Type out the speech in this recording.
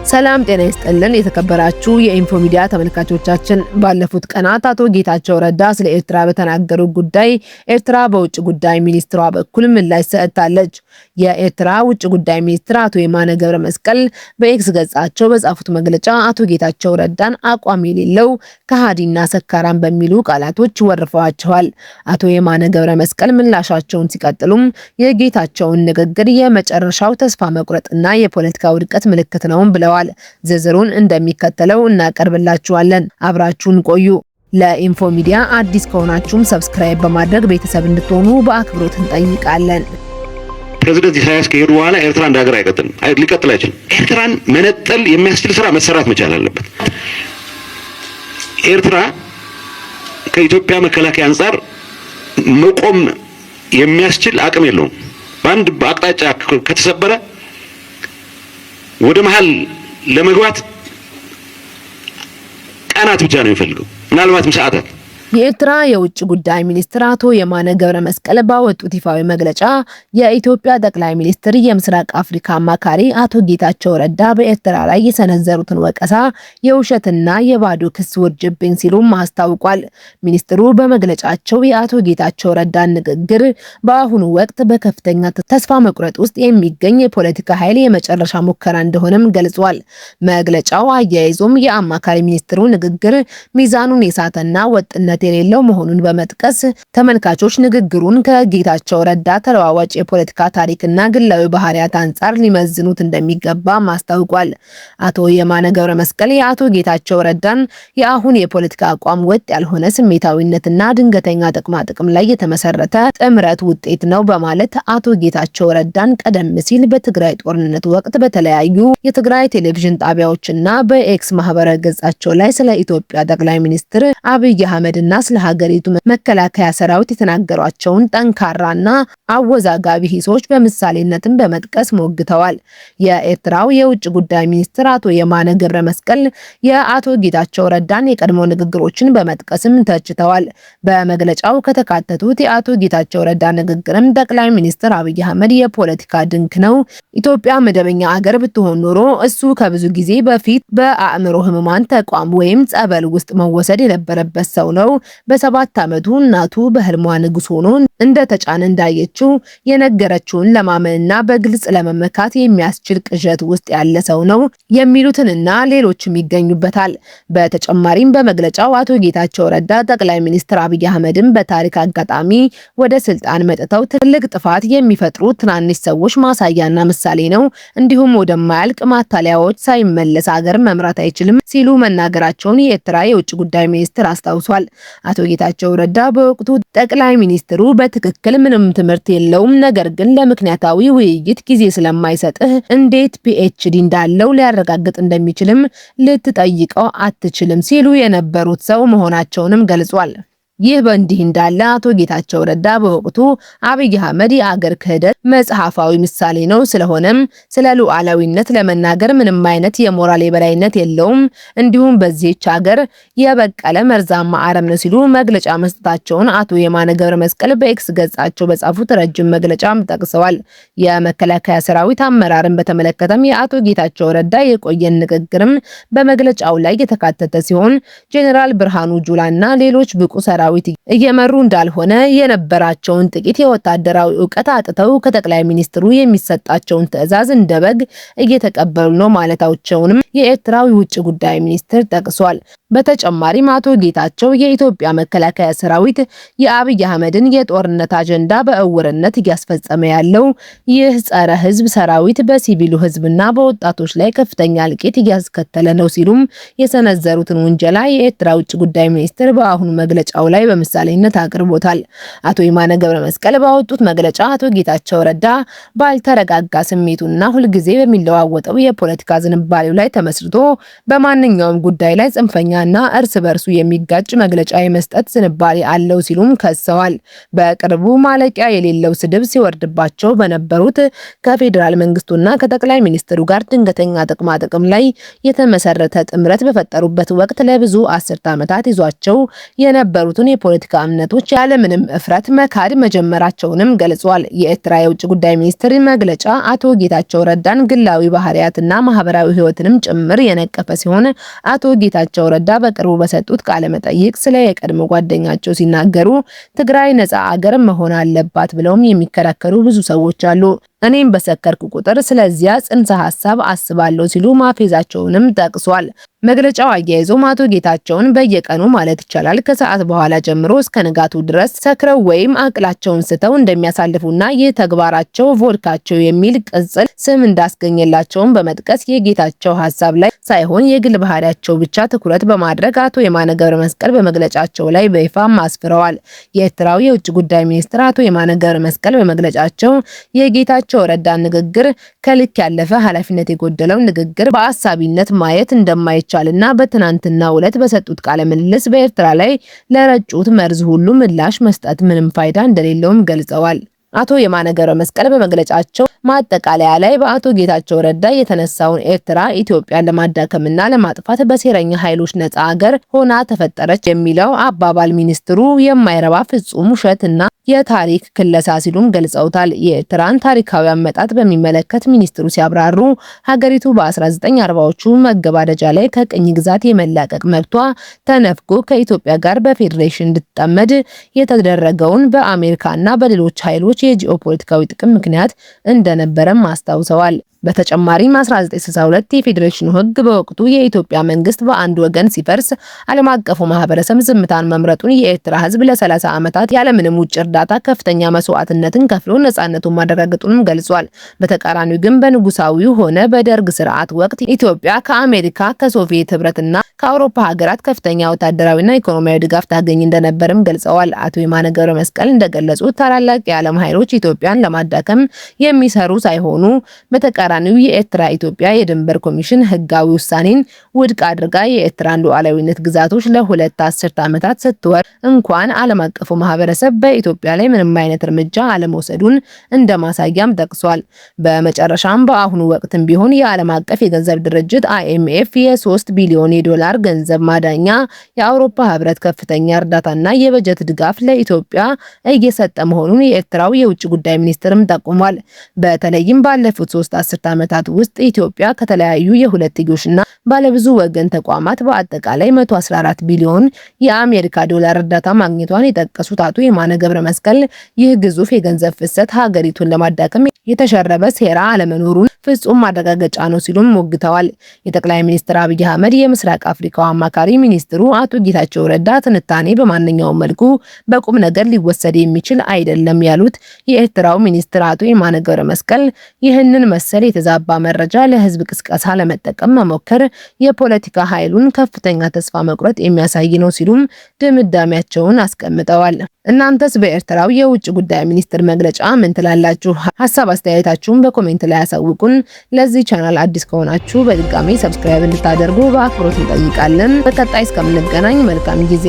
ሰላም ጤና ይስጥልን የተከበራችሁ የኢንፎ ሚዲያ ተመልካቾቻችን፣ ባለፉት ቀናት አቶ ጌታቸው ረዳ ስለ ኤርትራ በተናገሩ ጉዳይ ኤርትራ በውጭ ጉዳይ ሚኒስትሯ በኩል ምላሽ ሰጥታለች። የኤርትራ ውጭ ጉዳይ ሚኒስትር አቶ የማነ ገብረ መስቀል በኤክስ ገጻቸው በጻፉት መግለጫ አቶ ጌታቸው ረዳን አቋም የሌለው ከሃዲና ሰካራም በሚሉ ቃላቶች ወርፈዋቸዋል። አቶ የማነ ገብረ መስቀል ምላሻቸውን ሲቀጥሉም የጌታቸውን ንግግር የመጨረሻው ተስፋ መቁረጥና የፖለቲካ ውድቀት ምልክት ነው ብለዋል። ዝርዝሩን እንደሚከተለው እናቀርብላችኋለን። አብራችሁን ቆዩ። ለኢንፎ ሚዲያ አዲስ ከሆናችሁም ሰብስክራይብ በማድረግ ቤተሰብ እንድትሆኑ በአክብሮት እንጠይቃለን። ፕሬዝዳንት ኢሳያስ ከሄዱ በኋላ ኤርትራ እንደ ሀገር ሊቀጥል አይችልም። ኤርትራን መነጠል የሚያስችል ስራ መሰራት መቻል አለበት። ኤርትራ ከኢትዮጵያ መከላከያ አንጻር መቆም የሚያስችል አቅም የለውም። በአንድ አቅጣጫ ከተሰበረ ወደ መሃል ለመግባት ቀናት ብቻ ነው የሚፈልገው፣ ምናልባትም ሰዓታት። የኤርትራ የውጭ ጉዳይ ሚኒስትር አቶ የማነ ገብረ መስቀል ባወጡት ይፋዊ መግለጫ የኢትዮጵያ ጠቅላይ ሚኒስትር የምስራቅ አፍሪካ አማካሪ አቶ ጌታቸው ረዳ በኤርትራ ላይ የሰነዘሩትን ወቀሳ የውሸትና የባዶ ክስ ውርጅብኝ ሲሉ አስታውቋል። ሚኒስትሩ በመግለጫቸው የአቶ ጌታቸው ረዳን ንግግር በአሁኑ ወቅት በከፍተኛ ተስፋ መቁረጥ ውስጥ የሚገኝ የፖለቲካ ኃይል የመጨረሻ ሙከራ እንደሆነም ገልጿል። መግለጫው አያይዞም የአማካሪ ሚኒስትሩ ንግግር ሚዛኑን የሳተና ወጥነት የሌለው መሆኑን በመጥቀስ ተመልካቾች ንግግሩን ከጌታቸው ረዳ ተለዋዋጭ የፖለቲካ ታሪክና ግላዊ ባህሪያት አንጻር ሊመዝኑት እንደሚገባ ማስታውቋል። አቶ የማነ ገብረ መስቀል የአቶ ጌታቸው ረዳን የአሁን የፖለቲካ አቋም ወጥ ያልሆነ ስሜታዊነትና ድንገተኛ ጥቅም ላይ የተመሰረተ ጥምረት ውጤት ነው በማለት አቶ ጌታቸው ረዳን ቀደም ሲል በትግራይ ጦርነት ወቅት በተለያዩ የትግራይ ቴሌቪዥን ጣቢያዎችና በኤክስ ማህበራዊ ገጻቸው ላይ ስለ ኢትዮጵያ ጠቅላይ ሚኒስትር አብይ አህመድ እና ስለ ሀገሪቱ መከላከያ ሰራዊት የተናገሯቸውን ጠንካራና አወዛጋቢ ሂሶች በምሳሌነትን በመጥቀስ ሞግተዋል። የኤርትራው የውጭ ጉዳይ ሚኒስትር አቶ የማነ ገብረ መስቀል የአቶ ጌታቸው ረዳን የቀድሞ ንግግሮችን በመጥቀስም ተችተዋል። በመግለጫው ከተካተቱት የአቶ ጌታቸው ረዳ ንግግርም ጠቅላይ ሚኒስትር አብይ አህመድ የፖለቲካ ድንክ ነው፣ ኢትዮጵያ መደበኛ አገር ብትሆን ኖሮ እሱ ከብዙ ጊዜ በፊት በአእምሮ ህሙማን ተቋም ወይም ጸበል ውስጥ መወሰድ የነበረበት ሰው ነው። በ7 ዓመቱ እናቱ በህልሟ ንጉስ ሆኖ እንደተጫነ እንዳየችው የነገረችውን ለማመንና በግልጽ ለመመካት የሚያስችል ቅዠት ውስጥ ያለ ሰው ነው የሚሉትንና ሌሎችም ይገኙበታል። በተጨማሪም በመግለጫው አቶ ጌታቸው ረዳ ጠቅላይ ሚኒስትር አብይ አህመድን በታሪክ አጋጣሚ ወደ ስልጣን መጥተው ትልቅ ጥፋት የሚፈጥሩ ትናንሽ ሰዎች ማሳያና ምሳሌ ነው፣ እንዲሁም ወደማያልቅ ማታለያዎች ሳይመለስ ሀገር መምራት አይችልም ሲሉ መናገራቸውን የኤርትራ የውጭ ጉዳይ ሚኒስትር አስታውሷል። አቶ ጌታቸው ረዳ በወቅቱ ጠቅላይ ሚኒስትሩ በትክክል ምንም ትምህርት የለውም፣ ነገር ግን ለምክንያታዊ ውይይት ጊዜ ስለማይሰጥህ እንዴት ፒኤችዲ እንዳለው ሊያረጋግጥ እንደሚችልም ልትጠይቀው አትችልም ሲሉ የነበሩት ሰው መሆናቸውንም ገልጿል። ይህ በእንዲህ እንዳለ አቶ ጌታቸው ረዳ በወቅቱ አብይ አህመድ የአገር ክህደት መጽሐፋዊ ምሳሌ ነው፣ ስለሆነም ስለ ሉዓላዊነት ለመናገር ምንም አይነት የሞራል የበላይነት የለውም፣ እንዲሁም በዚህች ሀገር የበቀለ መርዛማ አረም ነው ሲሉ መግለጫ መስጠታቸውን አቶ የማነ ገብረ መስቀል በኤክስ ገጻቸው በጻፉት ረጅም መግለጫም ጠቅሰዋል። የመከላከያ ሰራዊት አመራርን በተመለከተም የአቶ ጌታቸው ረዳ የቆየን ንግግርም በመግለጫው ላይ የተካተተ ሲሆን ጄኔራል ብርሃኑ ጁላና ሌሎች ብቁ እየመሩ እንዳልሆነ የነበራቸውን ጥቂት የወታደራዊ ዕውቀት አጥተው ከጠቅላይ ሚኒስትሩ የሚሰጣቸውን ትዕዛዝ እንደ በግ እየተቀበሉ ነው ማለታቸውንም የኤርትራው ውጭ ጉዳይ ሚኒስትር ጠቅሷል። በተጨማሪም አቶ ጌታቸው የኢትዮጵያ መከላከያ ሰራዊት የአብይ አህመድን የጦርነት አጀንዳ በእውርነት እያስፈጸመ ያለው ይህ ጸረ ህዝብ ሰራዊት በሲቪሉ ህዝብና በወጣቶች ላይ ከፍተኛ እልቂት እያስከተለ ነው ሲሉም የሰነዘሩትን ውንጀላ የኤርትራ ውጭ ጉዳይ ሚኒስትር በአሁኑ መግለጫው ላይ በምሳሌነት አቅርቦታል። አቶ የማነ ገብረ መስቀል ባወጡት መግለጫ አቶ ጌታቸው ረዳ ባልተረጋጋ ስሜቱና ሁልጊዜ በሚለዋወጠው የፖለቲካ ዝንባሌው ላይ ተመስርቶ በማንኛውም ጉዳይ ላይ ጽንፈኛ የፖለቲካና እርስ በርሱ የሚጋጭ መግለጫ የመስጠት ዝንባሌ አለው ሲሉም ከሰዋል። በቅርቡ ማለቂያ የሌለው ስድብ ሲወርድባቸው በነበሩት ከፌዴራል መንግስቱና ከጠቅላይ ሚኒስትሩ ጋር ድንገተኛ ጥቅማ ጥቅም ላይ የተመሰረተ ጥምረት በፈጠሩበት ወቅት ለብዙ አስርት ዓመታት ይዟቸው የነበሩትን የፖለቲካ እምነቶች ያለምንም እፍረት መካድ መጀመራቸውንም ገልጿል። የኤርትራ የውጭ ጉዳይ ሚኒስትር መግለጫ አቶ ጌታቸው ረዳን ግላዊ ባህሪያትና ማህበራዊ ህይወትንም ጭምር የነቀፈ ሲሆን አቶ ጌታቸው ረዳ በቅርቡ በሰጡት ቃለ መጠይቅ ስለ የቀድሞ ጓደኛቸው ሲናገሩ ትግራይ ነፃ አገር መሆን አለባት ብለውም የሚከራከሩ ብዙ ሰዎች አሉ። እኔም በሰከርኩ ቁጥር ስለዚያ ጽንሰ ሐሳብ አስባለሁ ሲሉ ማፌዛቸውንም ጠቅሷል። መግለጫው አያይዞም አቶ ጌታቸውን በየቀኑ ማለት ይቻላል ከሰዓት በኋላ ጀምሮ እስከ ንጋቱ ድረስ ሰክረው ወይም አቅላቸውን ስተው እንደሚያሳልፉና ይህ ተግባራቸው ቮድካቸው የሚል ቅጽል ስም እንዳስገኘላቸውን በመጥቀስ የጌታቸው ሐሳብ ላይ ሳይሆን የግል ባህሪያቸው ብቻ ትኩረት በማድረግ አቶ የማነ ገብረ መስቀል በመግለጫቸው ላይ በይፋ አስፍረዋል። የኤርትራው የውጭ ጉዳይ ሚኒስትር አቶ የማነ ገብረ መስቀል በመግለጫቸው የጌታቸው ረዳ ንግግር ከልክ ያለፈ ኃላፊነት የጎደለው ንግግር በአሳቢነት ማየት እንደማይቻልና በትናንትናው ዕለት በሰጡት ቃለ ምልልስ በኤርትራ ላይ ለረጩት መርዝ ሁሉ ምላሽ መስጠት ምንም ፋይዳ እንደሌለውም ገልጸዋል። አቶ የማነ ገብረ መስቀል በመግለጫቸው ማጠቃለያ ላይ በአቶ ጌታቸው ረዳ የተነሳውን ኤርትራ ኢትዮጵያን ለማዳከምና ለማጥፋት በሴረኛ ኃይሎች ነፃ ሀገር ሆና ተፈጠረች የሚለው አባባል ሚኒስትሩ የማይረባ ፍጹም ውሸትና የታሪክ ክለሳ ሲሉም ገልጸውታል። የኤርትራን ታሪካዊ አመጣጥ በሚመለከት ሚኒስትሩ ሲያብራሩ ሀገሪቱ በ1940ዎቹ መገባደጃ ላይ ከቅኝ ግዛት የመላቀቅ መብቷ ተነፍጎ ከኢትዮጵያ ጋር በፌዴሬሽን እንድትጠመድ የተደረገውን በአሜሪካና በሌሎች ኃይሎች የጂኦፖለቲካዊ ጥቅም ምክንያት እንደነበረም አስታውሰዋል። በተጨማሪም 1962 የፌዴሬሽኑ ሕግ በወቅቱ የኢትዮጵያ መንግስት በአንድ ወገን ሲፈርስ ዓለም አቀፉ ማህበረሰብ ዝምታን መምረጡን የኤርትራ ሕዝብ ለ30 ዓመታት ያለምንም ውጭ እርዳታ ከፍተኛ መስዋዕትነትን ከፍሎ ነጻነቱን ማረጋገጡንም ገልጿል። በተቃራኒው ግን በንጉሳዊው ሆነ በደርግ ስርዓት ወቅት ኢትዮጵያ ከአሜሪካ ከሶቪየት ህብረትና ከአውሮፓ ሀገራት ከፍተኛ ወታደራዊና ኢኮኖሚያዊ ድጋፍ ታገኝ እንደነበርም ገልጸዋል። አቶ የማነ ገብረ መስቀል እንደገለጹት ታላላቅ የዓለም ኃይሎች ኢትዮጵያን ለማዳከም የሚሰሩ ሳይሆኑ በተቃራኒው የኤርትራ ኢትዮጵያ የድንበር ኮሚሽን ህጋዊ ውሳኔን ውድቅ አድርጋ የኤርትራን ሉዓላዊነት ግዛቶች ለሁለት አስርት ዓመታት ስትወር እንኳን ዓለም አቀፉ ማህበረሰብ በኢትዮጵያ ላይ ምንም አይነት እርምጃ አለመውሰዱን እንደማሳያም ጠቅሷል። በመጨረሻም በአሁኑ ወቅትም ቢሆን የዓለም አቀፍ የገንዘብ ድርጅት IMF የ3 ቢሊዮን የዶላር ገንዘብ ማዳኛ የአውሮፓ ህብረት ከፍተኛ እርዳታና የበጀት ድጋፍ ለኢትዮጵያ እየሰጠ መሆኑን የኤርትራው የውጭ ጉዳይ ሚኒስትርም ጠቁሟል። በተለይም ባለፉት 3 አስርት ዓመታት ውስጥ ኢትዮጵያ ከተለያዩ የሁለትዮሽና ባለብዙ ወገን ተቋማት በአጠቃላይ 114 ቢሊዮን የአሜሪካ ዶላር እርዳታ ማግኘቷን የጠቀሱት አቶ የማነ ገብረ መስቀል ይህ ግዙፍ የገንዘብ ፍሰት ሀገሪቱን ለማዳከም የተሸረበ ሴራ አለመኖሩን ፍጹም ማረጋገጫ ነው ሲሉም ሞግተዋል። የጠቅላይ ሚኒስትር አብይ አህመድ የምስራቅ አፍሪካው አማካሪ ሚኒስትሩ አቶ ጌታቸው ረዳ ትንታኔ በማንኛውም መልኩ በቁም ነገር ሊወሰድ የሚችል አይደለም ያሉት የኤርትራው ሚኒስትር አቶ የማነ ገብረ መስቀል ይህንን መሰል የተዛባ መረጃ ለህዝብ ቅስቀሳ ለመጠቀም መሞከር የፖለቲካ ኃይሉን ከፍተኛ ተስፋ መቁረጥ የሚያሳይ ነው ሲሉም ድምዳሜያቸውን አስቀምጠዋል። እናንተስ በኤርትራው የውጭ ጉዳይ ሚኒስትር መግለጫ ምን ትላላችሁ? ሀሳብ አስተያየታችሁን በኮሜንት ላይ ያሳውቁን። ለዚህ ቻናል አዲስ ከሆናችሁ በድጋሚ ሰብስክራይብ እንድታደርጉ በአክብሮት እንጠይቃለን። በቀጣይ እስከምንገናኝ መልካም ጊዜ